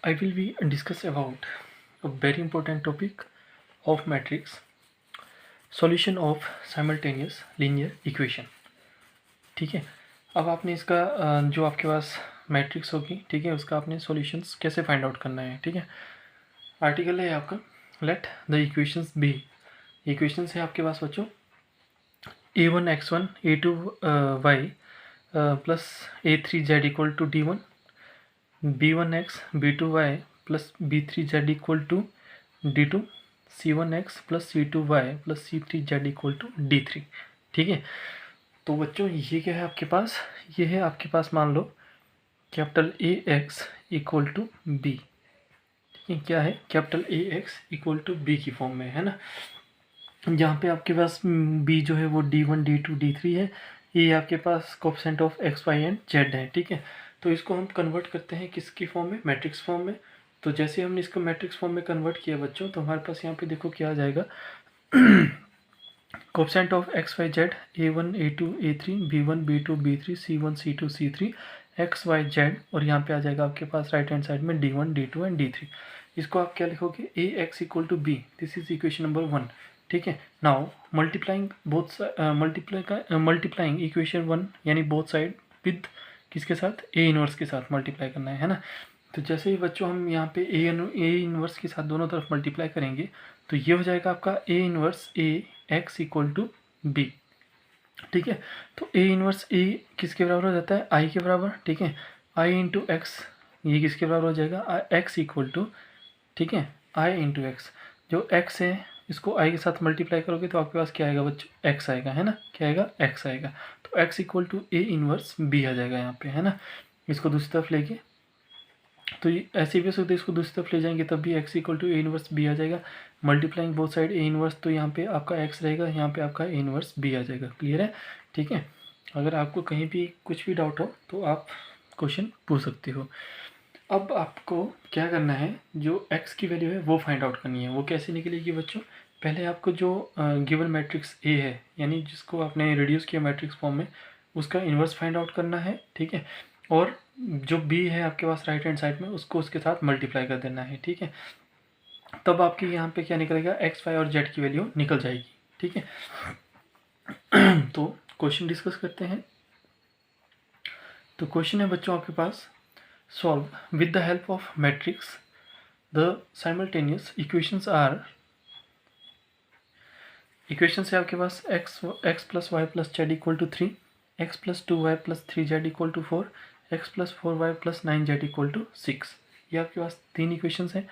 I will be discuss about a very important topic of matrix, solution of simultaneous linear equation. ठीक है, अब आपने इसका जो आपके पास मैट्रिक्स होगी, ठीक है, उसका आपने सॉल्यूशंस कैसे फाइंड आउट करना है. ठीक है, आर्टिकल है आपका let the equations be. Equations है आपके पास बच्चों a1x1 a2y plus a3z equal to d1, b1x b2y plus b3z equal to d2, c1x plus c2y plus c3z equal to d3. ठीक है, तो बच्चों ये क्या है आपके पास, ये है आपके पास मान लो capital A x equal to B. ठीक है, क्या है capital A x equal to B की फॉर्म में है ना, जहाँ पे आपके पास बी जो है वो d1 d2 d3 है. ये आपके पास coefficient of x Y and Z है. ठीक है, तो इसको हम कन्वर्ट करते हैं किसकी फॉर्म में, मैट्रिक्स फॉर्म में. तो जैसे हमने इसको मैट्रिक्स फॉर्म में कन्वर्ट किया बच्चों, तो हमारे पास यहाँ पे देखो क्या आ जाएगा, coefficient of x y z a1 a2 a3 b1 b2 b3 c1 c2 c3 x y z, और यहाँ पे आ जाएगा आपके पास राइट हैंड साइड में d1 d2 एंड d3. इसको आप क्या लिखोगे, A x equal to B. This is equation number 1. ठीक है, now multiplying both multiplying equation 1 यानी बोथ साइड विद किसके साथ, ए इनवर्स के साथ मल्टीप्लाई करना है ना. तो जैसे ही बच्चों हम यहाँ पे ए इनवर्स के साथ दोनों तरफ मल्टीप्लाई करेंगे, तो ये हो जाएगा आपका A inverse A x equal to B. ठीक है, तो ए इनवर्स ए किसके बराबर हो जाता है, आई के बराबर. ठीक है, आई इंटू एक्स ये किसके बराबर हो जाएगा, एक्स इक्वल टू, ठीक है, आई इंटू एक्स. जो एक्स है इसको आई के साथ मल्टीप्लाई करोगे तो आपके पास क्या आएगा बच्चों, एक्स आएगा है ना, क्या आएगा, एक्स आएगा. तो X equal to A inverse B आ जाएगा यहाँ पे है ना. इसको दूसरी तरफ लेके तो ये ऐसे भी हो सकता है, इसको दूसरी तरफ ले जाएंगे तब भी X equal to A inverse B आ जाएगा. Multiplying both side A inverse, तो यहाँ पे आपका एक्स रहेगा, यहाँ पे आपका ए इनवर्स बी आ जाएगा. क्लियर है. ठीक है, अगर आपको कहीं भी कुछ भी डाउट हो तो आप क्वेश्चन पूछ सकते हो. अब आपको क्या करना है, जो x की वैल्यू है वो फाइंड आउट करनी है. वो कैसे निकलेगी बच्चों, पहले आपको जो गिवन मैट्रिक्स A है यानी जिसको आपने रिड्यूस किया मैट्रिक्स फॉर्म में, उसका इन्वर्स फाइंड आउट करना है. ठीक है, और जो B है आपके पास राइट हैंड साइड में, उसको उसके साथ मल्टीप्लाई कर देना है. ठीक है, तब आपके यहाँ पे क्या निकलेगा, x y और z की वैल्यू निकल जाएगी. ठीक है, तो क्वेश्चन डिस्कस करते हैं. तो क्वेश्चन है बच्चों आपके पास, solve with the help of matrix the simultaneous equations are. Equation है आपके पास x plus y plus z equal to 3, x plus 2y plus 3z equal to 4, x plus 4y plus 9z equal to 6. ये आपके पास 3 equations हैं.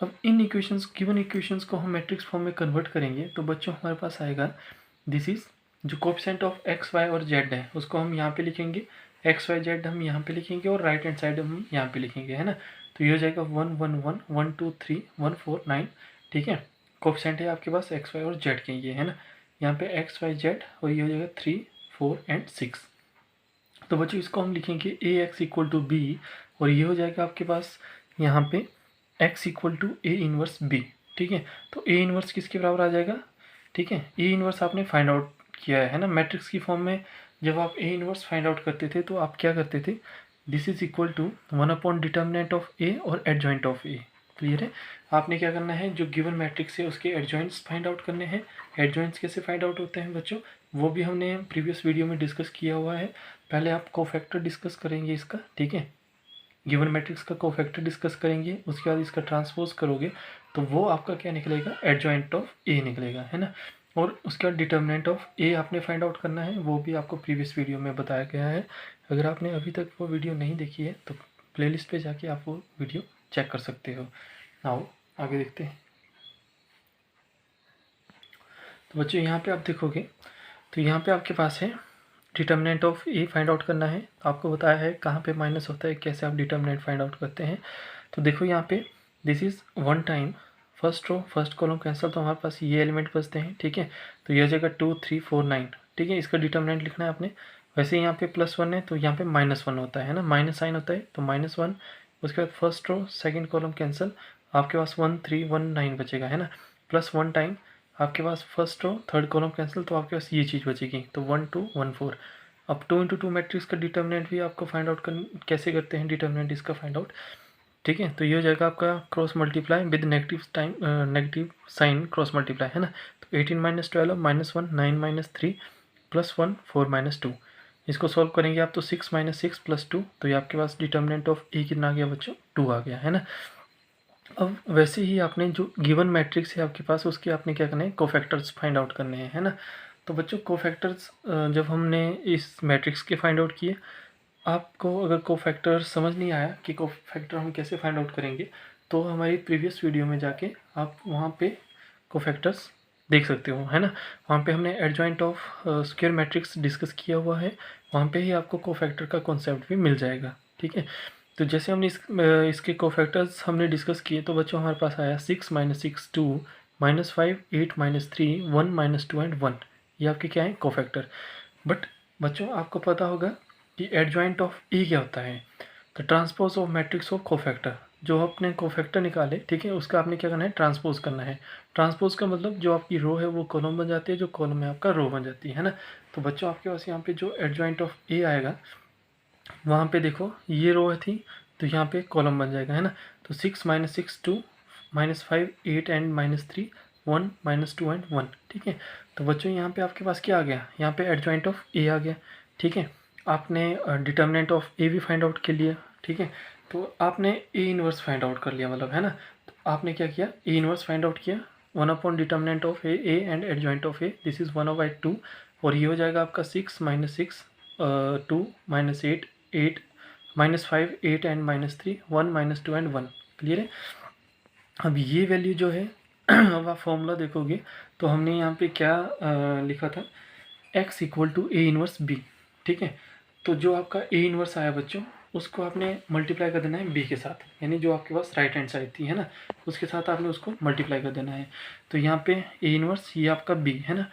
अब इन equations given equations को हम matrix form में कन्वर्ट करेंगे तो बच्चों हमारे पास आएगा, दिस इज जो कोएफिशिएंट ऑफ x y और z है उसको हम यहाँ पे लिखेंगे, एक्स वाई जेड हम यहाँ पे लिखेंगे और राइट हैंड साइड हम यहाँ पे लिखेंगे है ना. तो ये हो जाएगा 1 1 1 1 2 3 1 4 9. ठीक है, कोएफिशिएंट है आपके पास एक्स वाई और जेड के ये है ना, यहाँ पे एक्स वाई जेड, और ये हो जाएगा 3 4 एंड 6. तो बच्चों इसको हम लिखेंगे A x equal to B, और ये हो जाएगा आपके पास यहाँ पे x equal to A inverse B. ठीक है, तो ए इनवर्स किसके बराबर आ जाएगा. ठीक है, ए इनवर्स आपने फाइंड आउट किया है ना मैट्रिक्स की फॉर्म में. जब आप ए इनवर्स फाइंड आउट करते थे तो आप क्या करते थे, this is equal to 1 upon determinant of A और एडजॉइंट ऑफ ए. क्लियर है, आपने क्या करना है, जो गिवन मैट्रिक्स है उसके एडजॉइंट्स फाइंड आउट करने हैं. एडजॉइंट्स कैसे फाइंड आउट होते हैं बच्चों, वो भी हमने प्रीवियस वीडियो में डिस्कस किया हुआ है. पहले आप कोफैक्टर डिस्कस करेंगे इसका. ठीक है, गिवन मैट्रिक्स का कोफैक्टर डिस्कस करेंगे, उसके बाद इसका ट्रांसपोज करोगे तो वो आपका क्या निकलेगा, एडजॉइंट ऑफ ए निकलेगा है ना. और उसका डिटर्मिनेंट ऑफ ए आपने फाइंड आउट करना है, वो भी आपको प्रीवियस वीडियो में बताया गया है. अगर आपने अभी तक वो वीडियो नहीं देखी है तो प्लेलिस्ट पे जाके आप वो वीडियो चेक कर सकते हो. नाउ आगे देखते हैं. तो बच्चों यहाँ पे आप देखोगे तो यहाँ पे आपके पास है determinant of A find out करना है. आपको बताया है कहाँ पे माइनस होता है, कैसे आप डिटर्मिनेंट फाइंड आउट करते हैं. तो देखो यहाँ पे this is 1 time first row first column cancel, तो हमारे पास ये एलिमेंट बचते हैं. ठीक है, तो ये हो जाएगा 2 3 4 9. ठीक है, इसका डिटर्मिनेंट लिखना है आपने. वैसे यहाँ पे +1 है तो यहाँ पे -1 होता है ना, माइनस साइन होता है तो -1. उसके बाद first row second column cancel, आपके पास 1 3 1 9 बचेगा है ना. +1 टाइम आपके पास first row third column cancel, तो आपके पास ये चीज़ बचेगी, तो 1 2 1 4. अब 2 × 2 मैट्रिक्स का डिटर्मिनेंट भी आपको फाइंड आउट कैसे करते हैं, डिटर्मिनेंट इसका फाइंड आउट. ठीक है। तो ये हो जाएगा आपका cross multiply with negative sign cross multiply, है ना। तो 18 minus 12 minus 1 9 minus 3 plus 1 4 minus 2, इसको सॉल्व करेंगे आप तो 6 माइनस 6 प्लस 2, तो ये आपके पास डिटर्मिनेंट ऑफ ए कितना आ गया बच्चों, 2 आ गया, है ना। अब वैसे ही आपने जो गिवन मैट्रिक्स है आपके पास, उसके आपने क्या करना है, कोफैक्टर्स फाइंड आउट करने हैं, है ना। तो बच्चों कोफैक्टर्स जब हमने इस मैट्रिक्स के फाइंड आउट किए, आपको अगर कोफैक्टर समझ नहीं आया कि कोफैक्टर हम कैसे फाइंड आउट करेंगे, तो हमारी प्रीवियस वीडियो में जाके आप वहाँ पे कोफैक्टर्स देख सकते हो, है ना। वहाँ पे हमने adjoint of square matrix discuss किया हुआ है, वहाँ पे ही आपको कोफैक्टर का कॉन्सेप्ट भी मिल जाएगा, ठीक है। तो जैसे हमने इसके कोफैक्टर्स हमने डिस्कस किए, तो बच्चों हमारे पास आया 6 minus 6 2 minus 5 8 minus 3 1 minus 2 and 1, ये आपके क्या है, कोफैक्टर। बट बच्चों आपको पता होगा कि एडजॉइंट ऑफ ए क्या होता है, तो transpose of matrix of cofactor, जो आपने कोफैक्टर निकाले, ठीक है, उसका आपने क्या करना है, ट्रांसपोज करना है। ट्रांसपोज का मतलब जो आपकी रो है वो कॉलम बन जाती है, जो कॉलम है आपका रो बन जाती है ना। तो बच्चों आपके पास यहाँ पे जो एडजॉइंट ऑफ ए आएगा, वहाँ पे देखो ये रो थी, तो यहाँ पे कॉलम बन जाएगा, है ना। तो 6 minus 6 2 minus 5 8 and minus 3 1 minus 2 and 1, ठीक है। तो बच्चों यहाँ पे आपके पास क्या आ गया, यहाँ पे एडजॉइंट ऑफ ए आ गया, ठीक है। आपने डिटर्मिनेंट ऑफ ए भी फाइंड आउट कर लिया, ठीक है। तो आपने ए इनवर्स फाइंड आउट कर लिया, मतलब, है ना। तो आपने क्या किया, ए इनवर्स फाइंड आउट किया, 1 upon determinant of A and adjoint of A, this is 1/2, और ये हो जाएगा आपका 6 minus 6 2 minus 8 8 minus 5 8 and minus 3 1 minus 2 and 1, clear है। अब ये वैल्यू जो है अब आप फॉर्मूला देखोगे तो हमने यहाँ पे क्या लिखा था, x equal to A inverse B, ठीक है। तो जो आपका ए इनवर्स आया बच्चों, उसको आपने मल्टीप्लाई कर देना है बी के साथ, यानी जो आपके पास राइट हैंड साइड थी, है ना, उसके साथ आपने उसको मल्टीप्लाई कर देना है। तो यहाँ पे ए इनवर्स ये आपका बी है ना।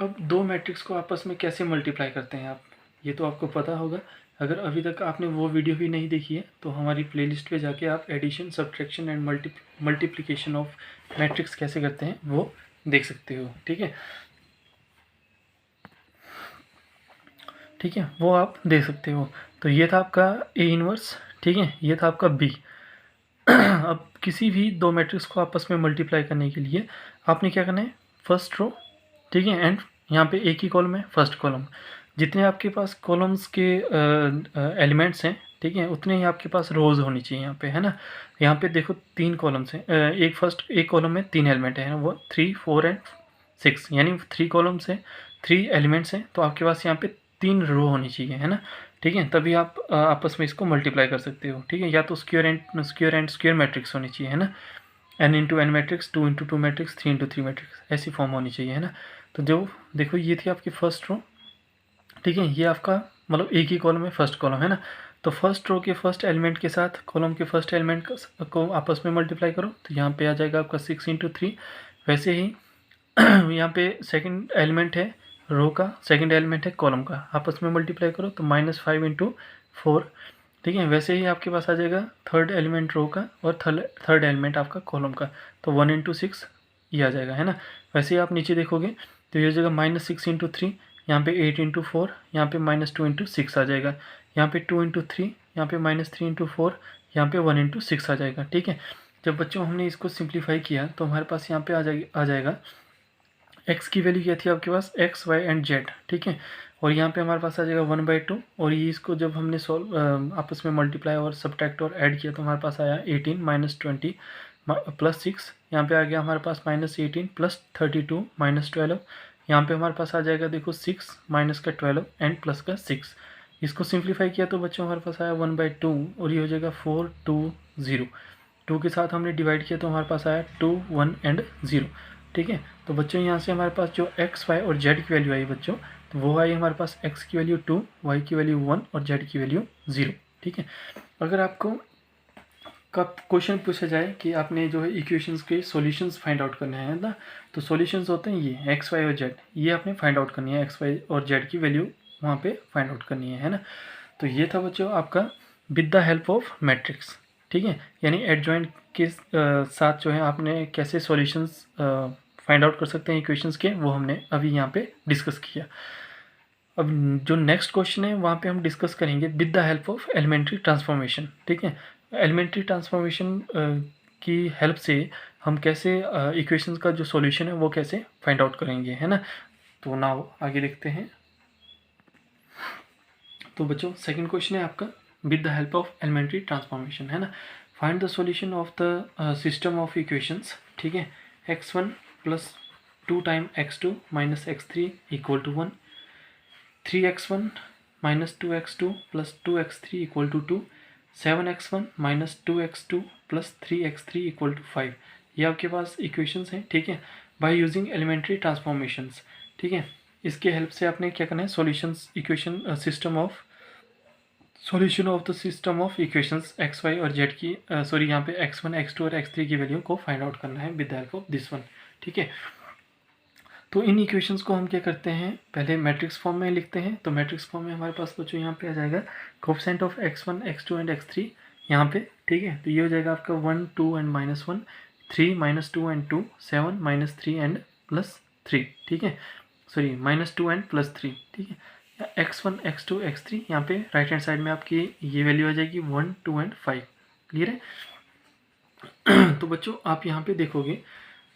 अब दो मैट्रिक्स को आपस में कैसे मल्टीप्लाई करते हैं आप, ये तो आपको पता होगा। अगर अभी तक आपने वो वीडियो भी नहीं देखी है, तो हमारी प्लेलिस्ट पे जाके आप addition subtraction and multiplication of matrix कैसे करते हैं वो देख सकते हो, ठीक है। ठीक है, वो आप देख सकते हो। तो ये था आपका ए इनवर्स, ठीक है, ये था आपका बी। अब किसी भी दो मैट्रिक्स को आपस में मल्टीप्लाई करने के लिए आपने क्या करना है, फर्स्ट रो, ठीक है, एंड यहाँ पे एक ही कॉलम है, फर्स्ट कॉलम। जितने आपके पास कॉलम्स के एलिमेंट्स हैं, ठीक है, उतने ही आपके पास रोज होनी चाहिए यहाँ पे, है ना। यहाँ पे देखो 3 कॉलम्स हैं, एक कॉलम में 3 एलिमेंट है, वो 3 4 एंड 6, यानी 3 कॉलम्स हैं, 3 एलिमेंट्स हैं, तो आपके पास यहाँ पे 3 रो होनी चाहिए, है ना। ठीक है, तभी आप आपस में इसको मल्टीप्लाई कर सकते हो, ठीक है। या तो स्क्वायर मैट्रिक्स होनी चाहिए, है ना, n into n matrix, 2 into 2 matrix, 3 into 3 matrix, ऐसी फॉर्म होनी चाहिए, है ना। तो जो देखो ये थी आपकी फर्स्ट रो, ठीक है, ये आपका मतलब एक ही कॉलम है, फर्स्ट कॉलम, है ना। तो फर्स्ट रो के फर्स्ट एलिमेंट के साथ कॉलम के फर्स्ट एलिमेंट को आपस में मल्टीप्लाई करो, तो यहाँ पे आ जाएगा आपका 6 इंटू 3। वैसे ही यहाँ पे सेकंड एलिमेंट है रो का, सेकंड एलिमेंट है कॉलम का, आपस में मल्टीप्लाई करो तो -5 इंटू 4, ठीक है। वैसे ही आपके पास आ जाएगा थर्ड एलिमेंट रो का और थर्ड एलिमेंट आपका कॉलम का, तो 1 इंटू 6 ये आ जाएगा, है ना। वैसे ही आप नीचे देखोगे तो ये हो जाएगा -6 इंटू 3, यहाँ पे 8 इंटू 4, यहाँ पे -2 इंटू 6 आ जाएगा, यहाँ पे 2 इंटू 3, यहाँ पे -3 इंटू 4, यहाँ पे 1 इंटू 6 आ जाएगा, ठीक है। जब बच्चों हमने इसको सिंप्लीफाई किया तो हमारे पास यहाँ पे आ जाएगा x की वैल्यू क्या थी आपके पास, x y एंड z, ठीक है। और यहाँ पे हमारे पास आ जाएगा 1/2, और ये इसको जब हमने सॉल्व आपस में मल्टीप्लाई और सब्ट्रैक्ट और ऐड किया तो हमारे पास आया 18 माइनस 20 प्लस 6, यहाँ पे आ गया हमारे पास -18 प्लस 32 माइनस 12, यहाँ पे हमारे पास आ जाएगा देखो 6 माइनस का 12 एंड प्लस का 6। इसको सिंप्लीफाई किया तो बच्चों हमारे पास आया 1/2, और ये हो जाएगा 4 2 0, 2 के साथ हमने डिवाइड किया तो हमारे पास आया 2 1 एंड 0, ठीक है। तो बच्चों यहाँ से हमारे पास जो x y और z की वैल्यू आई बच्चों, तो वो आई हमारे पास x की वैल्यू 2, y की वैल्यू 1 और z की वैल्यू 0, ठीक है। अगर आपको कब क्वेश्चन पूछा जाए कि आपने जो है इक्वेशंस के सॉल्यूशंस फाइंड आउट करने हैं ना, तो सॉल्यूशंस होते हैं ये x y और z, ये आपने फाइंड आउट करनी है, x y और z की वैल्यू वहाँ पे फाइंड आउट करनी है ना। तो ये था बच्चों आपका with the help of matrix, ठीक है, यानी एडजॉइंट के साथ जो है आपने कैसे सॉल्यूशंस फाइंड आउट कर सकते हैं इक्वेशंस के, वो हमने अभी यहाँ पे डिस्कस किया। अब जो नेक्स्ट क्वेश्चन है वहाँ पे हम डिस्कस करेंगे with the help of elementary transformation, ठीक है। एलिमेंट्री ट्रांसफॉर्मेशन की हेल्प से हम कैसे इक्वेशंस का जो सॉल्यूशन है वो कैसे फाइंड आउट करेंगे, है ना। तो नाउ आगे देखते हैं। तो बच्चों सेकंड क्वेश्चन है आपका with the help of elementary transformation, है ना। Find the solution of the system of equations, ठीक है। x1 plus 2 time x2 minus x3 equal to 1, 3x1 minus 2x2 plus 2x3 equal to 2, 7x1 minus 2x2 plus 3x3 equal to 5। ये आपके पास equations हैं, ठीक है, by using elementary transformations, ठीक है। इसके हेल्प से आपने क्या करना है, solutions equation system of solution of the system of equations x y और जेड की सॉरी यहाँ पे x1 x2 और x3 की वैल्यू को फाइंड आउट करना है with the help of this one, ठीक है। तो इन इक्वेशंस को हम क्या करते हैं, पहले मैट्रिक्स फॉर्म में लिखते हैं। तो मैट्रिक्स फॉर्म में हमारे पास बच्चों यहाँ पे आ जाएगा coefficient of x1 x2 and x3 यहाँ पे, ठीक है। तो ये हो जाएगा आपका 1 2 एंड -1, 3 -2 एंड 2, 7 -3 एंड +3, ठीक है, सॉरी -2 एंड +3, ठीक है। x1 x2 x3 यहाँ पे राइट हैंड साइड में आपकी ये वैल्यू आ जाएगी 1 2 एंड 5, क्लियर है। तो बच्चों आप यहाँ पे देखोगे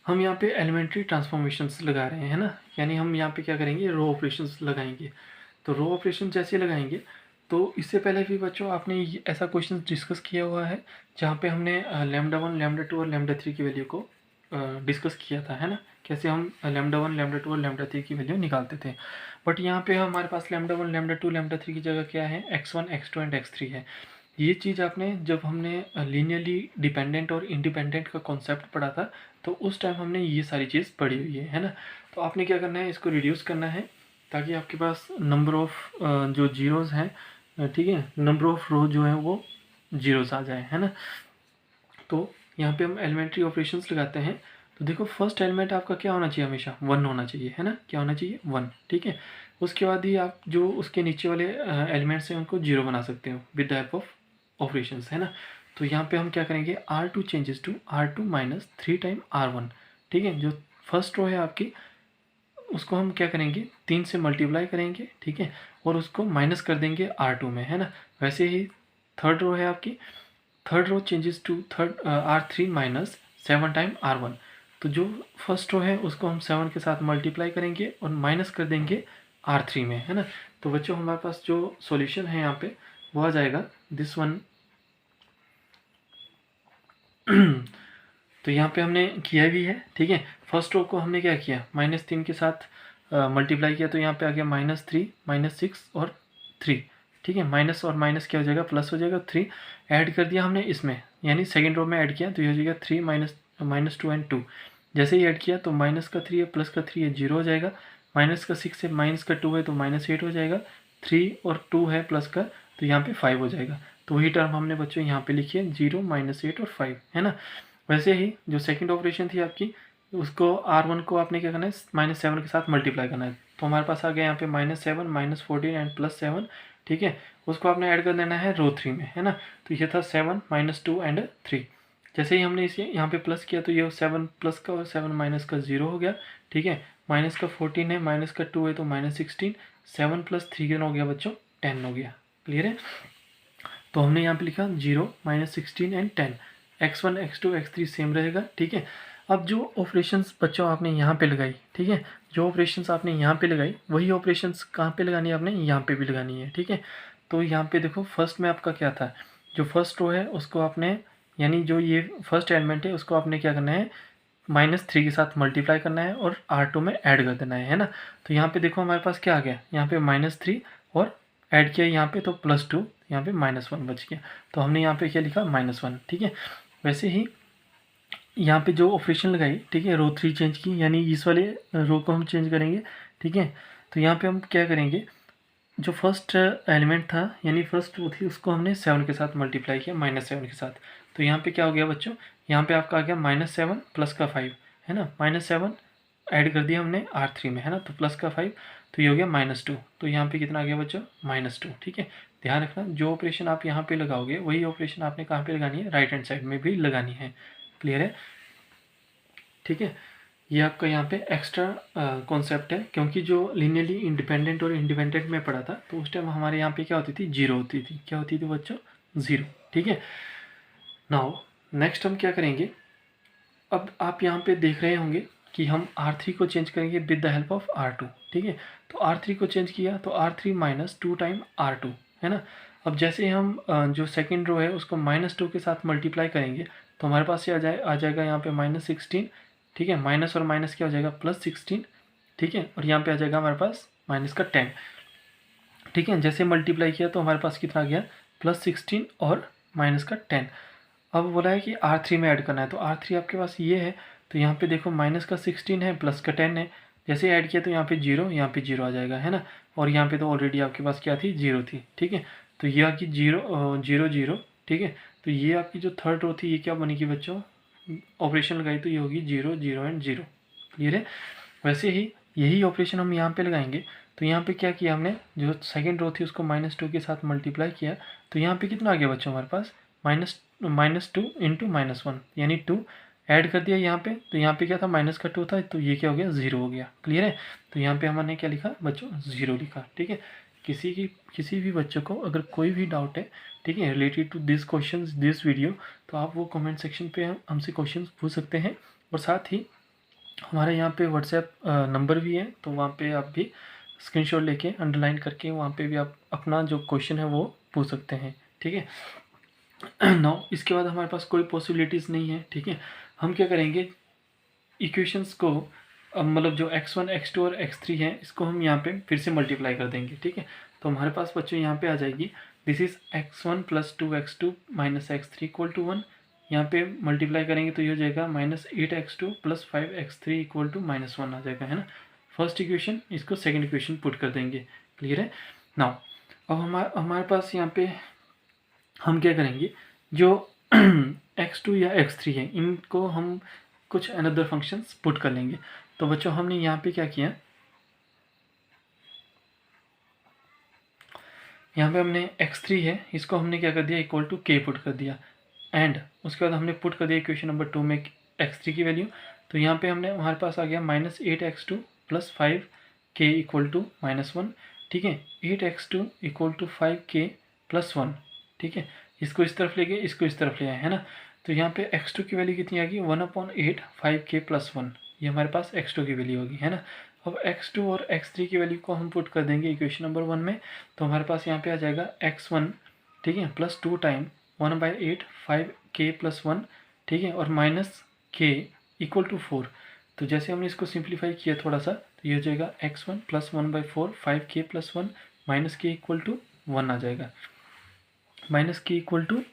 हम यहाँ पे एलिमेंट्री ट्रांसफॉर्मेशंस लगा रहे हैं, है ना, यानी हम यहाँ पे क्या करेंगे, रो ऑपरेशंस लगाएंगे। तो रो ऑपरेशन जैसे लगाएंगे तो इससे पहले भी बच्चों आपने ऐसा क्वेश्चन डिस्कस किया हुआ है जहाँ पे हमने λ1 λ2 और λ3 की वैल्यू को डिस्कस किया था, है ना, कैसे हम λ1 λ2 और λ3 की वैल्यू निकालते थे। बट यहाँ पे हमारे पास λ1 λ2 λ3 की जगह क्या है, x1 x2 एंड x3 है। ये चीज़ आपने जब हमने लीनियरली डिपेंडेंट और इंडिपेंडेंट का कॉन्सेप्ट पढ़ा था तो उस टाइम हमने ये सारी चीज़ पढ़ी हुई है ना। तो आपने क्या करना है, इसको रिड्यूस करना है ताकि आपके पास नंबर ऑफ जो जीरोज़ हैं, ठीक है, नंबर ऑफ रो जो है वो जीरोज़ आ जाए, है ना। तो यहाँ पे हम एलिमेंट्री ऑपरेशंस लगाते हैं। तो देखो फर्स्ट एलिमेंट आपका क्या होना चाहिए, हमेशा 1 होना चाहिए, है ना, क्या होना चाहिए 1, ठीक है। उसके बाद ही आप जो उसके नीचे वाले एलिमेंट्स हैं उनको 0 बना सकते हो with the help of operations, है ना। तो यहाँ पे हम क्या करेंगे, R2 changes to R2 minus 3 time R1, ठीक है। जो फर्स्ट रो है आपकी उसको हम क्या करेंगे, 3 से मल्टीप्लाई करेंगे, ठीक है, और उसको माइनस कर देंगे R2 में, है ना। वैसे ही थर्ड रो है आपकी, third row changes to R3 minus 7 time R1। तो जो फर्स्ट रो है उसको हम 7 के साथ मल्टीप्लाई करेंगे और माइनस कर देंगे R3 में, है ना। तो बच्चों हमारे पास जो सॉल्यूशन है यहाँ पे वो आ जाएगा दिस वन। तो यहाँ पे हमने किया भी है, ठीक है। फर्स्ट रो को हमने क्या किया, -3 के साथ मल्टीप्लाई किया, तो यहाँ पे आ गया -3 -6 और 3, ठीक है। माइनस और माइनस क्या हो जाएगा, प्लस हो जाएगा, 3 ऐड कर दिया हमने इसमें, यानी सेकेंड रो में ऐड किया तो ये हो जाएगा 3 -2 एंड 2। जैसे ही ऐड किया तो माइनस का 3 है प्लस का 3 है 0 हो जाएगा, माइनस का 6 है माइनस का 2 है तो -8 हो जाएगा, 3 और 2 है प्लस का तो यहाँ पे 5 हो जाएगा। तो वही टर्म हमने बच्चों यहाँ पे लिखी है 0 -8 और 5, है ना। वैसे ही जो सेकंड ऑपरेशन थी आपकी उसको R1 को आपने क्या करना है, -7 के साथ मल्टीप्लाई करना है। तो हमारे पास आ गया यहाँ पे -7 -14 एंड +7, ठीक है। उसको आपने ऐड कर देना है रो 3 में, है ना। तो ये था 7 -2 एंड 3। जैसे ही हमने इसे यहाँ पे प्लस किया तो ये 7 प्लस का और 7 माइनस का 0 हो गया, ठीक है। माइनस का 14 है माइनस का 2 है तो -16, 7 + 3 कितना हो गया बच्चों, 10 हो गया, क्लियर है। तो हमने यहाँ पे लिखा 0 -16 and 10, x1 x2 x3 same रहेगा, ठीक है। अब जो ऑपरेशंस बच्चों आपने यहाँ पे लगाई, ठीक है, जो ऑपरेशंस आपने यहाँ पे लगाई वही ऑपरेशंस कहाँ पे लगानी है, आपने यहाँ पे भी लगानी है, ठीक है। तो यहाँ पे देखो फर्स्ट में आपका क्या था, जो फर्स्ट रो है उसको आपने, यानी जो ये फर्स्ट एलिमेंट है उसको आपने क्या करना है, -3 के साथ मल्टीप्लाई करना है और R2 में ऐड कर देना है ना। तो यहाँ पे देखो हमारे पास क्या आ गया, यहाँ पे -3 और ऐड किया यहाँ पे तो +2, यहाँ पे -1 बच गया। तो हमने यहाँ पे क्या लिखा, -1, ठीक है। वैसे ही यहाँ पे जो ऑपरेशन लगाई, ठीक है, रो 3 चेंज की, यानी इस वाले रो को हम चेंज करेंगे, ठीक है। तो यहाँ पे हम क्या करेंगे, जो फर्स्ट एलिमेंट था यानी फर्स्ट रो थी उसको हमने 7 के साथ मल्टीप्लाई किया, -7 के साथ। तो यहाँ पे क्या हो गया बच्चों, यहाँ पे आपका आ गया -7 प्लस का 5, है ना, -7 ऐड कर दिया हमने R3 में, है ना, तो प्लस का 5 तो ये हो गया -2। तो यहाँ पे कितना आ गया बच्चों, -2, ठीक है। ध्यान रखना जो ऑपरेशन आप यहाँ पे लगाओगे वही ऑपरेशन आपने कहाँ पे लगानी है, राइट हैंड साइड में भी लगानी है, क्लियर है, ठीक है। ये आपका यहाँ पे एक्स्ट्रा कॉन्सेप्ट है, क्योंकि जो लीनियरली इंडिपेंडेंट और इंडिपेंडेंट में पढ़ा था तो उस टाइम हमारे यहाँ पे क्या होती थी, 0 होती थी, क्या होती थी बच्चों, 0, ठीक है। नाउ नेक्स्ट हम क्या करेंगे, अब आप यहाँ पे देख रहे होंगे कि हम R3 को चेंज करेंगे with the help of R2, ठीक है। तो R3 को चेंज किया तो R3 माइनस 2 टाइम R2 है ना। अब जैसे हम जो सेकेंड रो है उसको -2 के साथ मल्टीप्लाई करेंगे तो हमारे पास ये आ जाएगा यहाँ पे -16, ठीक है। माइनस और माइनस क्या हो जाएगा +16, ठीक है। और यहाँ पे आ जाएगा हमारे पास माइनस का 10, ठीक है। जैसे मल्टीप्लाई किया तो हमारे पास कितना आ गया +16 और माइनस का 10। अब बोला है कि R3 में ऐड करना है, तो R3 आपके पास ये है, तो यहाँ पे देखो माइनस का 16 है प्लस का 10 है। जैसे ऐड किया तो यहाँ पे 0, यहाँ पे 0 आ जाएगा, है ना। और यहाँ पे तो ऑलरेडी आपके पास क्या थी 0 थी, ठीक है। तो ये आपकी 0 0 0, ठीक है। तो ये आपकी जो थर्ड रो थी ये क्या बनेगी बच्चों, ऑपरेशन लगाई तो ये होगी 0 0 एंड 0, क्लियर है। वैसे ही यही ऑपरेशन हम यहाँ पे लगाएंगे। तो यहाँ पे क्या किया हमने, जो सेकेंड रो थी उसको -2 के साथ मल्टीप्लाई किया, तो यहाँ पे कितना आ गया बच्चों हमारे पास -2 इंटू -1 यानी 2 ऐड कर दिया यहाँ पे। तो यहाँ पे क्या था माइनस का 2 था, तो ये क्या हो गया 0 हो गया, क्लियर है। तो यहाँ पे हमने क्या लिखा बच्चों 0 लिखा, ठीक है। किसी भी बच्चों को अगर कोई भी डाउट है, ठीक है, related to this question this video, तो आप वो कमेंट सेक्शन पे हमसे क्वेश्चन पूछ सकते हैं। और साथ ही हमारे यहाँ पे व्हाट्सएप नंबर भी है, तो वहाँ पे आप भी स्क्रीनशॉट लेके अंडरलाइन करके वहाँ पे भी आप अपना जो क्वेश्चन है वो पूछ सकते हैं, ठीक है। नाउ इसके बाद हमारे पास कोई पॉसिबिलिटीज़ नहीं है, ठीक है। हम क्या करेंगे, इक्वेशंस को मतलब जो x1 x2 और x3 है इसको हम यहाँ पे फिर से मल्टीप्लाई कर देंगे, ठीक है। तो हमारे पास बच्चों यहाँ पे आ जाएगी this is x1 + 2x2 - x3 = 1। यहाँ पे मल्टीप्लाई करेंगे तो ये हो जाएगा -8x2 + 5x3 = -1 आ जाएगा, है ना। फर्स्ट इक्वेशन, इसको सेकंड इक्वेशन पुट कर देंगे, क्लियर है। नाउ अब हमारे पास यहाँ पे हम क्या करेंगे, जो x2 या x3 है इनको हम कुछ अनदर फंक्शंस पुट कर लेंगे। तो बच्चों हमने यहाँ पे क्या किया, यहाँ पे हमने x3 है इसको हमने क्या कर दिया = k पुट कर दिया। एंड उसके बाद हमने पुट कर दिया इक्वेशन नंबर 2 में x3 की वैल्यू। तो यहाँ पे हमने हमारे पास आ गया -8x2 + 5k = -1, ठीक है। 8x2 = 5k + 1, ठीक है। इसको इस तरफ ले गए, इसको इस तरफ ले आए, है ना। तो यहाँ पे x2 की वैल्यू कितनी आ गई 1/8 5k + 1, ये हमारे पास x2 की वैल्यू होगी, है ना। अब x2 और x3 की वैल्यू को हम पुट कर देंगे इक्वेशन नंबर 1 में। तो हमारे पास यहाँ पे आ जाएगा x1, ठीक है, +2 टाइम 1/8 5k + 1, ठीक है, और -k = 4। तो जैसे हमने इसको सिंप्लीफाई किया थोड़ा सा, तो ये हो जाएगा x1 + 1/4 5k + 1 -k = 1 आ जाएगा, -k =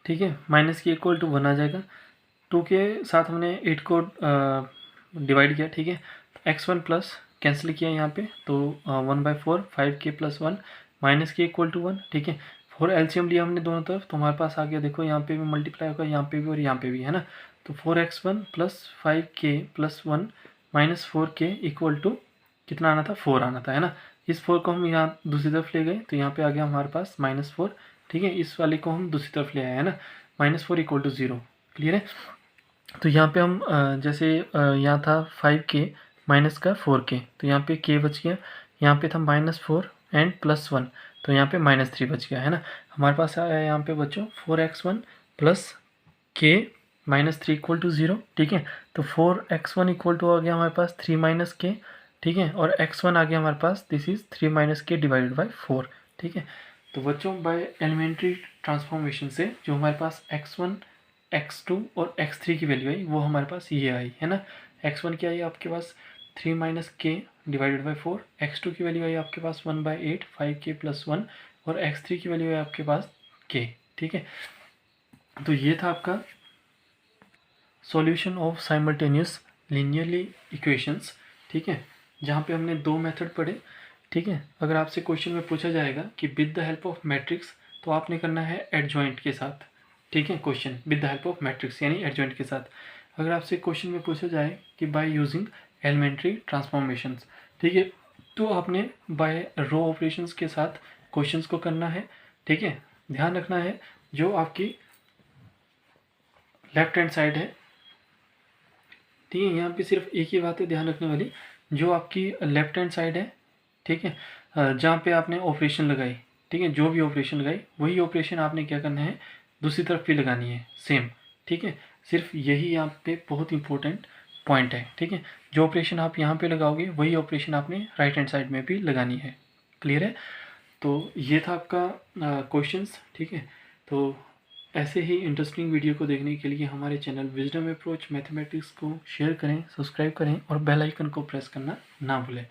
ठीक है, -k = 1 आ जाएगा। 2 के साथ हमने 8 को डिवाइड किया, ठीक है। x1 प्लस कैंसिल किया यहाँ पे, तो 1/4 5k + 1 -k = 1, ठीक है। 4 एलसीएम लिया हमने दोनों तरफ, तो हमारे पास आ गया, देखो यहाँ पे भी मल्टीप्लाई होगा, यहाँ पे भी और यहाँ पे भी, है ना। तो 4x1 + 5k + 1 -4k = कितना आना था 4 आना था, है ना। इस 4 को हम यहाँ दूसरी तरफ ले गए, तो यहाँ पे आ गया हमारे पास -4, ठीक है। इस वाले को हम दूसरी तरफ ले आए, है ना, -4 = 0, क्लियर है। तो यहाँ पे हम जैसे यहाँ था 5k माइनस का 4k, तो यहाँ पे k बच गया, यहाँ पे था -4 एंड +1, तो यहाँ पे -3 बच गया, है ना। हमारे पास आया यहाँ पे बच्चों 4x1 + k -3 = 0, ठीक है। तो 4x1 = आ गया हमारे पास 3 - k, ठीक है। और x1 आ गया हमारे पास दिस इज 3 - k / 4, ठीक है। तो बच्चों बाय एलिमेंट्री ट्रांसफॉर्मेशन से जो हमारे पास x1 x2 और x3 की वैल्यू आई वो हमारे पास ये आई, है ना। x1 की आई आपके पास 3 - k / 4, x2 की वैल्यू आई आपके पास 1/8 5k + 1 और x3 की वैल्यू है आपके पास k, ठीक है। तो ये था आपका solution of simultaneous linearly equations, ठीक है, जहाँ पे हमने 2 मेथड पढ़े, ठीक है। अगर आपसे क्वेश्चन में पूछा जाएगा कि with the help of matrix, तो आपने करना है एडजॉइंट के साथ, ठीक है। Question with the help of matrix यानी एडजॉइंट के साथ। अगर आपसे क्वेश्चन में पूछा जाए कि बाय यूजिंग एलिमेंट्री ट्रांसफॉर्मेशंस, ठीक है, तो आपने बाय रो ऑपरेशंस के साथ क्वेश्चंस को करना है, ठीक है। ध्यान रखना है जो आपकी लेफ्ट हैंड साइड है, ठीक है, यहाँ पे सिर्फ एक ही बात है ध्यान रखने वाली, जो आपकी लेफ्ट हैंड साइड है, ठीक है, जहाँ पे आपने ऑपरेशन लगाई, ठीक है, जो भी ऑपरेशन लगाई वही ऑपरेशन आपने क्या करना है दूसरी तरफ भी लगानी है सेम, ठीक है। सिर्फ यही यहाँ पे बहुत इंपॉर्टेंट पॉइंट है, ठीक है। जो ऑपरेशन आप यहाँ पे लगाओगे वही ऑपरेशन आपने राइट हैंड साइड में भी लगानी है। क्लियर है? तो ये था आपका क्वेश्चंस, ठीक है। तो ऐसे ही इंटरेस्टिंग वीडियो को देखने के लिए हमारे चैनल विजडम अप्रोच मैथमेटिक्स को शेयर करें, सब्सक्राइब करें और बेल आइकन को प्रेस करना ना भूलें,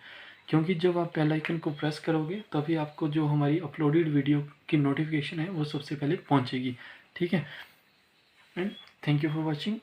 क्योंकि जब आप बेल आइकन को प्रेस करोगे तभी आपको जो हमारी अपलोडेड वीडियो की नोटिफिकेशन है वो सबसे पहले पहुंचेगी, ठीक है। And thank you for watching.